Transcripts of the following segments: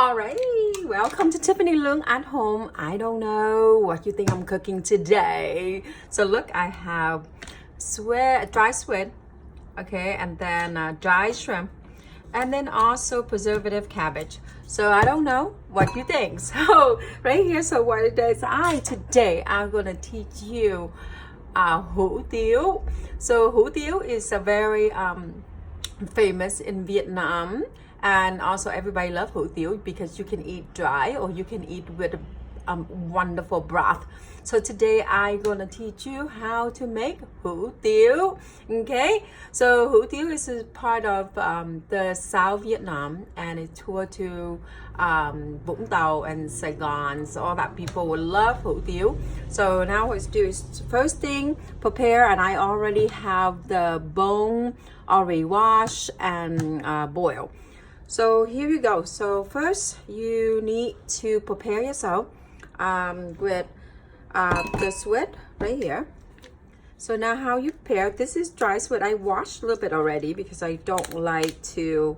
Alright, welcome to Tiffany Lung at home. I don't know what you think I'm cooking today. So look, I have dry squid, okay, and then dry shrimp, and then also preservative cabbage. So I don't know what you think. So right here, so what it is, today I'm gonna teach you hủ tiếu. So hủ tiếu is a very famous in Vietnam, and also everybody loves hủ tiếu because you can eat dry or you can eat with wonderful broth. So today I'm gonna teach you how to make hủ tiếu. Okay, so hủ tiếu is a part of the South Vietnam, and it toured to Vũng Tàu and Saigon, so all that people would love hủ tiếu. So now what to do is first thing, prepare, and I already have the bone already washed and boiled. So here you go. So first you need to prepare yourself with the squid right here. So now how you prepare, this is dry squid. I washed a little bit already because I don't like to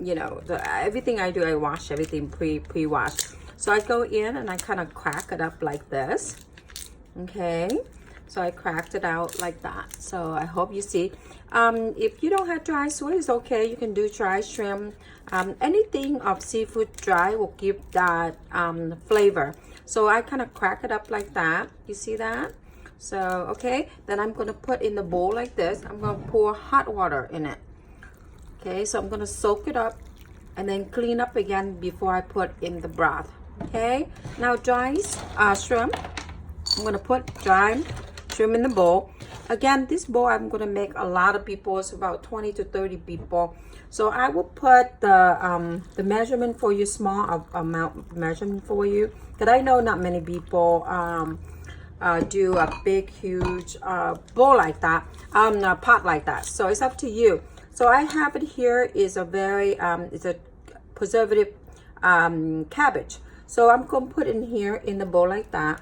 you know, everything I do, I wash everything pre-washed. So I go in and I kind of crack it up like this. Okay, so I cracked it out like that. So I hope you see. If you don't have dry squid, it's okay. You can do dry shrimp. Anything of seafood dry will give that flavor. So I kind of crack it up like that. You see that? So, okay. Then I'm going to put in the bowl like this. I'm going to pour hot water in it. Okay, so I'm going to soak it up and then clean up again before I put in the broth. Okay, now dry shrimp. I'm going to put dry shrimp in the bowl. Again, this bowl I'm going to make a lot of people. It's about 20 to 30 people. So I will put the measurement for you, small amount measurement for you, because I know not many people do a big huge bowl like that, a pot like that. So it's up to you. So I have it here is a very it's a preservative cabbage. So I'm going to put in here in the bowl like that.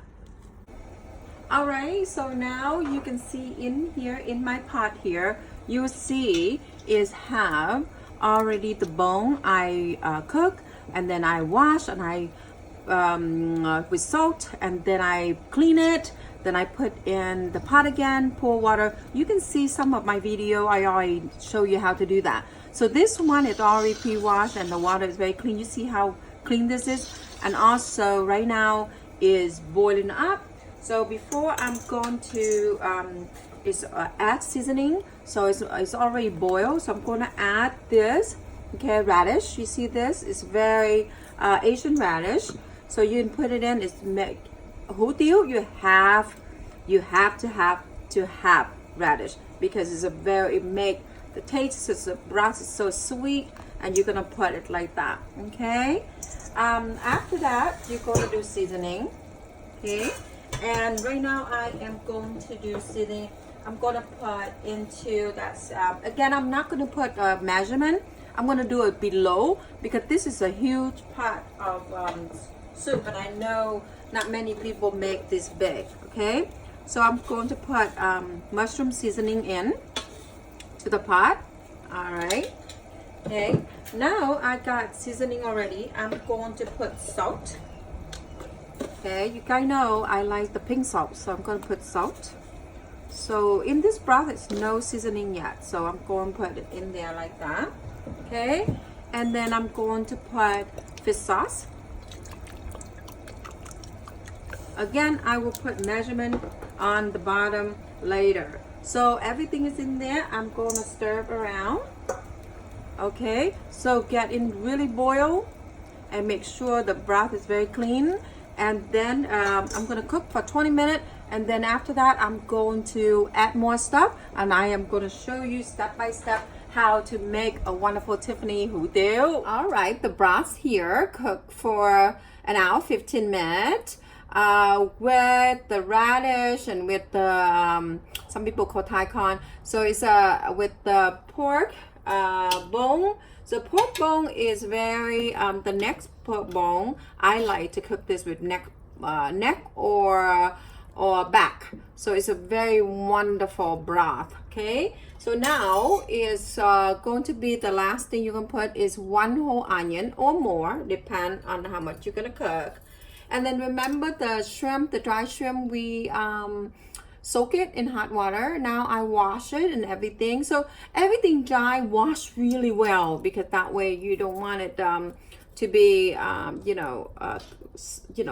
All right, so now you can see in here in my pot here, you see is have already the bone I cook, and then I wash, and I with salt, and then I clean it. Then I put in the pot again, pour water. You can see some of my video, I already show you how to do that. So this one is already pre-washed and the water is very clean. You see how clean this is? And also right now is boiling up. So before I'm going to add seasoning. So it's already boiled. So I'm going to add this, okay, radish. You see this? It's very Asian radish. So you can put it in. It's make hủ tiếu. You have to have radish because it's a very, it make the taste, it's the broth is so sweet, and you're gonna put it like that. Okay. After that, you're going to do seasoning. Okay. And right now I am going to do seasoning. I'm going to put into that. Again, I'm not going to put a measurement. I'm going to do it below because this is a huge pot of soup, and I know not many people make this big. Okay, so I'm going to put mushroom seasoning in to the pot. All right. Okay. Now I got seasoning already. I'm going to put salt. Okay, you guys know I like the pink salt, so I'm going to put salt. So in this broth, it's no seasoning yet, so I'm going to put it in there like that. Okay, and then I'm going to put fish sauce. Again, I will put measurement on the bottom later. So everything is in there. I'm going to stir it around. Okay, so get in really boil and make sure the broth is very clean. And then I'm going to cook for 20 minutes, and then after that I'm going to add more stuff, and I am going to show you step by step how to make a wonderful Tiffany hủ tiếu. All right, the broth here cooked for an hour 15 minutes with the radish and with the some people call daikon. So it's with the pork bone. So pork bone is very the next pork bone. I like to cook this with neck or or back. So it's a very wonderful broth. Okay, so now is going to be the last thing you can put is 1 whole onion or more, depend on how much you're gonna cook. And then remember the shrimp, the dry shrimp, we soak it in hot water. Now I wash it and everything. So everything dry, wash really well, because that way you don't want it to be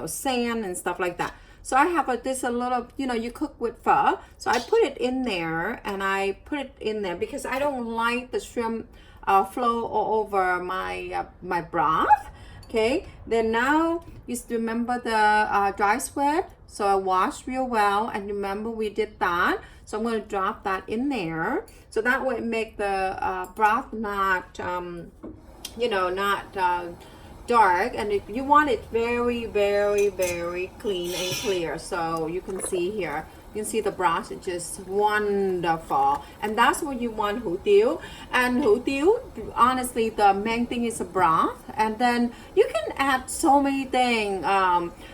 sand and stuff like that. So I have this a little, you cook with pho. So I put it in there, and I put it in there because I don't like the shrimp flow all over my my broth. Okay, then now you remember the dry squid. So I washed real well, and remember we did that. So I'm going to drop that in there. So that way it make the broth not, dark. And if you want it very, very, very clean and clear, so you can see here. You can see the broth is just wonderful, and that's what you want hủ tiếu. And hủ tiếu, honestly, the main thing is the broth, and then you can add so many things.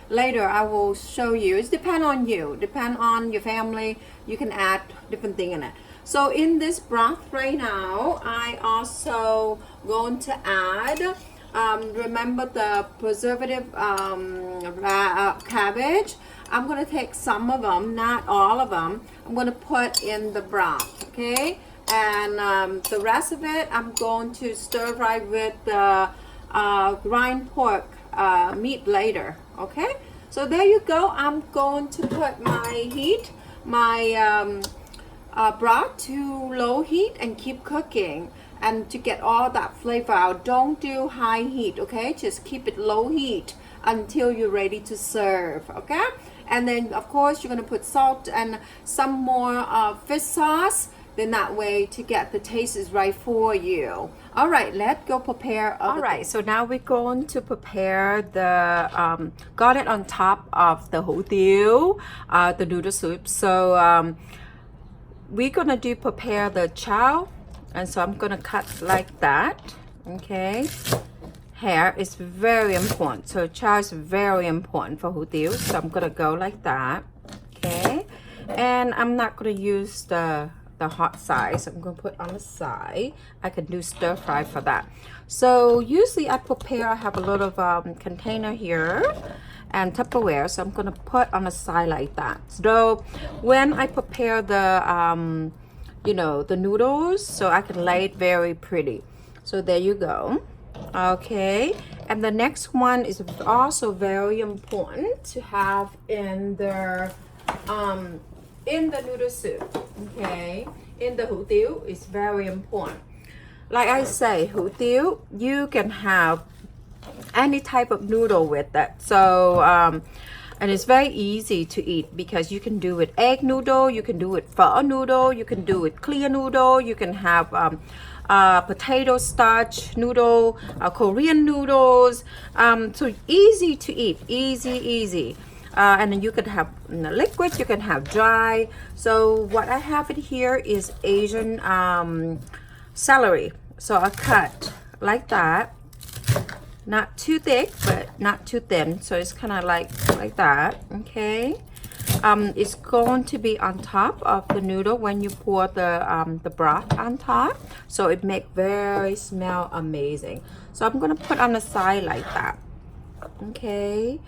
Later, I will show you. It depends on you, depend on your family. You can add different things in it. So in this broth right now, I also going to add. Remember the preservative cabbage. I'm going to take some of them, not all of them. I'm going to put in the broth, okay? And the rest of it, I'm going to stir fry with the grind pork meat later, okay? So there you go. I'm going to put my broth to low heat and keep cooking. And to get all that flavor out, don't do high heat, okay? Just keep it low heat until you're ready to serve, okay? And then of course you're gonna put salt and some more fish sauce. Then that way to get the taste is right for you. All right, let's go prepare. All right, so now we're going to prepare the garlic on top of the hủ tiếu, the noodle soup. So we're gonna prepare the chow. And so I'm gonna cut like that, okay? Hair is very important, so chow is very important for hủ tiếu. So I'm gonna go like that, okay? And I'm not gonna use the hot side, so I'm gonna put on the side. I can do stir fry for that. So usually I have a lot of container here and Tupperware, so I'm gonna put on the side like that. So when I prepare the the noodles, so I can lay it very pretty. So there you go. Okay, and the next one is also very important to have in the noodle soup. Okay, in the hủ tiếu is very important. Like I say, hủ tiếu, you can have any type of noodle with that. So and it's very easy to eat because you can do it egg noodle, you can do it pho noodle, you can do it clear noodle, you can have potato starch noodle, Korean noodles. So easy to eat, easy. And then you can have liquid, you can have dry. So what I have it here is Asian celery. So I cut like that. Not too thick, but not too thin. So it's kind of like that, okay? It's going to be on top of the noodle when you pour the broth on top. So it make very smell amazing. So I'm gonna put on the side like that, okay?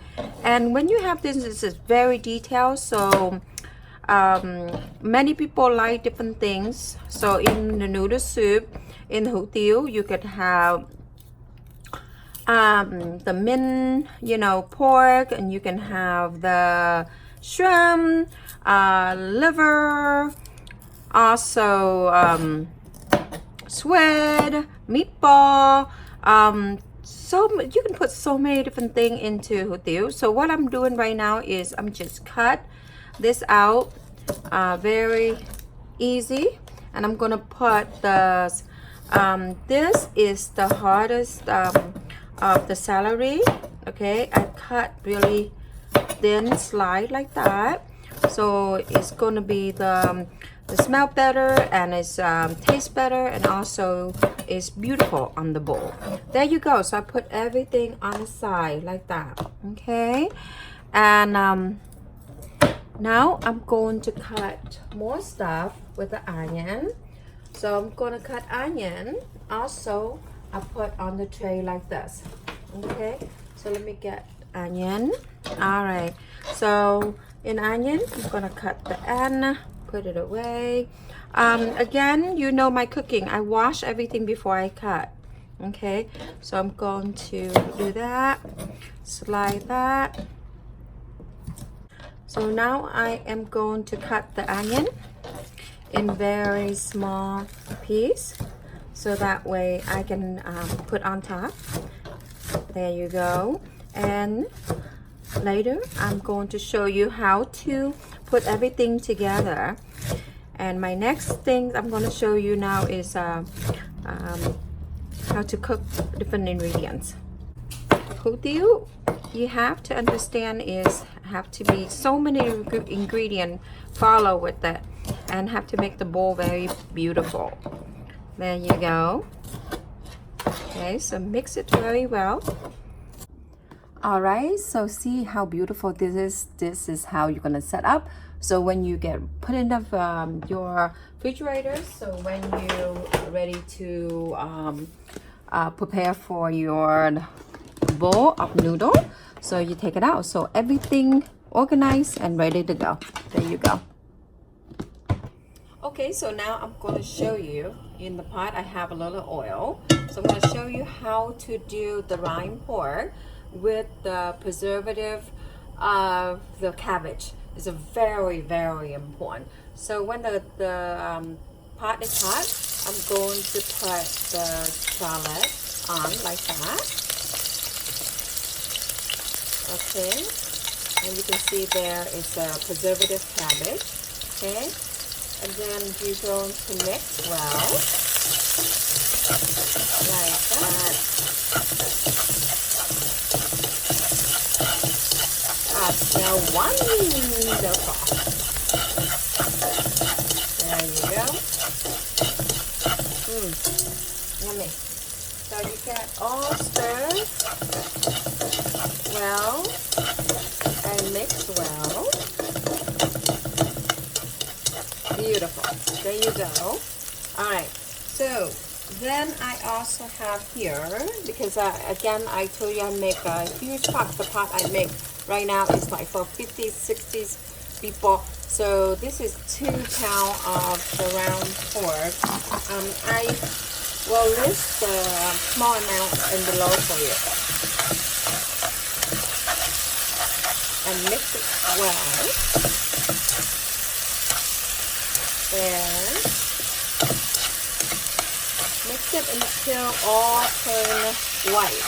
And when you have this is very detailed. So many people like different things. So in the noodle soup, in hủ tiếu, you could have the mint, pork, and you can have the shrimp, liver, also squid, meatball. So you can put so many different things into hủ tiếu. So what I'm doing right now is I'm just cut this out, very easy, and I'm gonna put the this is the hardest of the celery, okay? I cut really thin slice like that, so it's going to be the smell better, and it's tastes better, and also is beautiful on the bowl. There you go. So I put everything on the side like that, okay? And Now I'm going to cut more stuff with the onion. So I'm going to cut onion. Also, I put on the tray like this. Okay, so let me get onion. All right, so in onion, I'm going to cut the end, put it away. Again, you know my cooking. I wash everything before I cut. Okay, so I'm going to do that, slide that. So now I am going to cut the onion in very small piece, so that way I can put on top. There you go. And later I'm going to show you how to put everything together. And my next thing I'm going to show you now is how to cook different ingredients. Hủ tiếu, you have to understand is have to be so many ingredients follow with it, and have to make the bowl very beautiful. There you go. Okay, so mix it very well. All right, so see how beautiful this is. This is how you're gonna set up. So when you get put in your refrigerator, so when you're ready to prepare for your bowl of noodle, so you take it out. So everything organized and ready to go. There you go. Okay, so now I'm going to show you. In the pot I have a little oil, so I'm going to show you how to do the rind pork with the preservative of the cabbage. It's a very, very important. So when the pot is hot, I'm going to put the salad on like that. Okay, and you can see there is a preservative cabbage. Okay, and then you're going to mix well, like that. Now wonderful. There you go. Yummy. So you get all stirred well and mix well. Beautiful. There you go. All right. So then I also have here, because again I told you I make a huge pot. The pot I make right now is like for 50s, 60s people. So this is 2 pounds of the round pork. I will list the small amount in below for you. And mix it well. Then mix it until all turn white.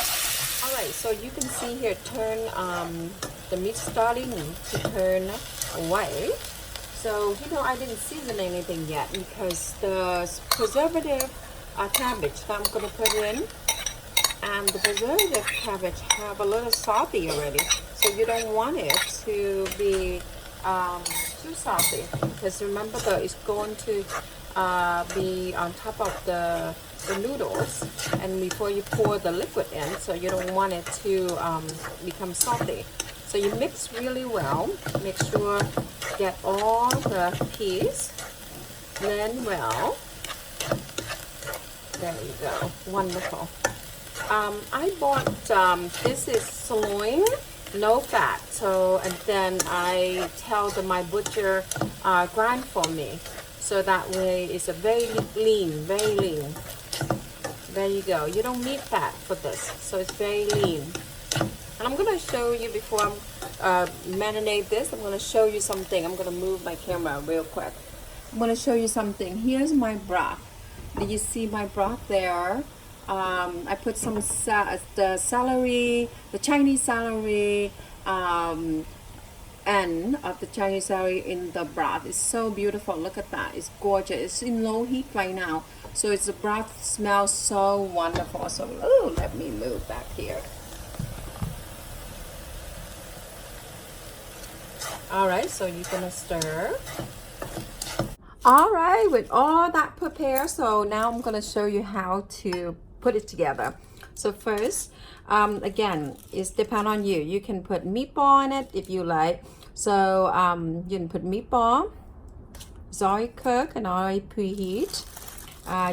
Alright, so you can see here, turn the meat starting to turn white. So, you know, I didn't season anything yet because the preservative cabbage that I'm going to put in, and the preservative cabbage have a little salty already. So you don't want it to be too salty, because remember that it's going to be on top of the noodles, and before you pour the liquid in, so you don't want it to become salty. So you mix really well. Make sure get all the peas blend well. There you go. Wonderful. I bought this is sirloin, no fat. So, and then I tell my butcher grind for me, so that way it's a very lean, very lean. There you go. You don't need fat for this, so it's very lean. And I'm going to show you before I marinate this. I'm going to show you something. I'm going to move my camera real quick. I'm going to show you something. Here's my broth. Do you see my broth there? I put some the celery, the Chinese celery, end of the Chinese celery in the broth. It's so beautiful. Look at that. It's gorgeous. It's in low heat right now, so it's the broth smells so wonderful. So let me move back here. All right, so you're gonna stir. All right, with all that prepared, so now I'm gonna show you how to put it together. So first, again, it's depend on you. You can put meatball in it if you like. So you can put meatball, it's already cooked and already preheat.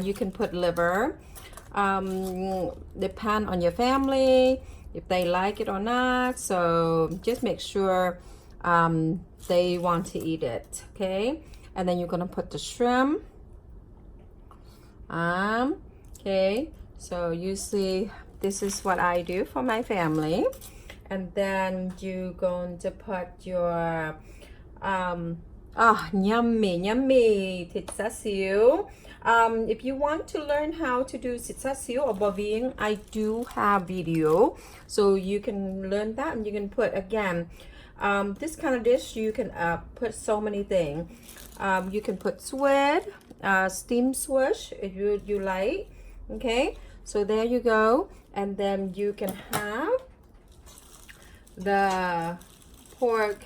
You can put liver. Depend on your family if they like it or not. So just make sure they want to eat it. Okay, and then you're gonna put the shrimp. Okay, so usually this is what I do for my family. And then you're going to put your yummy Thit Xa Xiu. If you want to learn how to do Thit Xa Xiu or bovine, I do have video, so you can learn that. And you can put again this kind of dish, you can put so many things. You can put squid, steamed squish if you like. Okay, so there you go. And then you can have the pork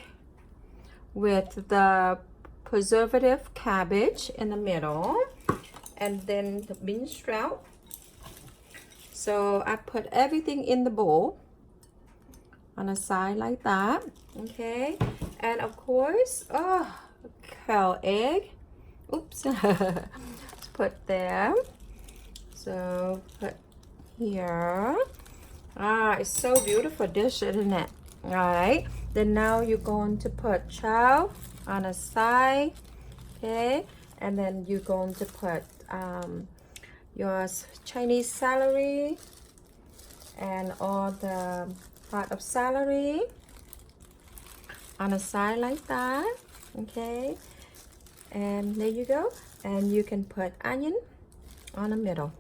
with the preservative cabbage in the middle, and then the bean sprout. So I put everything in the bowl on a side like that. Okay, and of course, quail egg. Oops. Let's put there. So put here. It's so beautiful dish, isn't it? All right, then now you're going to put chives on a side. Okay, and then you're going to put your Chinese celery and all the part of celery on a side like that. Okay, and there you go. And you can put onion on the middle.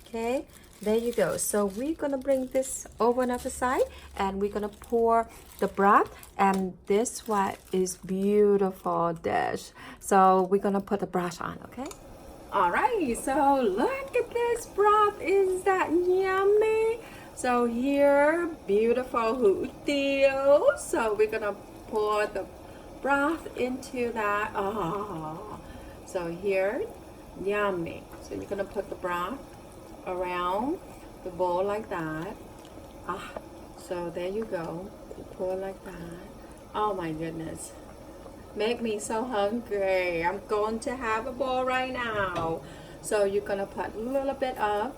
Okay, there you go. So we're gonna bring this over another side, and we're gonna pour the broth, and this what is beautiful dish. So we're gonna put the broth on. Okay, all right, so look at this broth. Is that yummy? So here, beautiful hủ tiếu. So we're gonna pour the broth into that. Oh, so here, yummy. So you're gonna put the broth around the bowl like that. So there you go. You pour like that. Oh my goodness, make me so hungry. I'm going to have a bowl right now. So you're gonna put a little bit of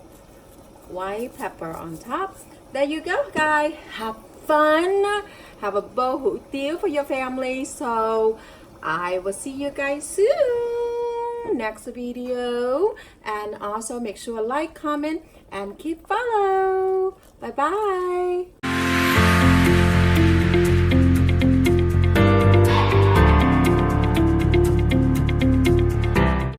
white pepper on top. There you go, guys. Have fun. Have a bowl hủ tiếu for your family. So I will see you guys soon next video. And also make sure like, comment, and keep follow. Bye bye.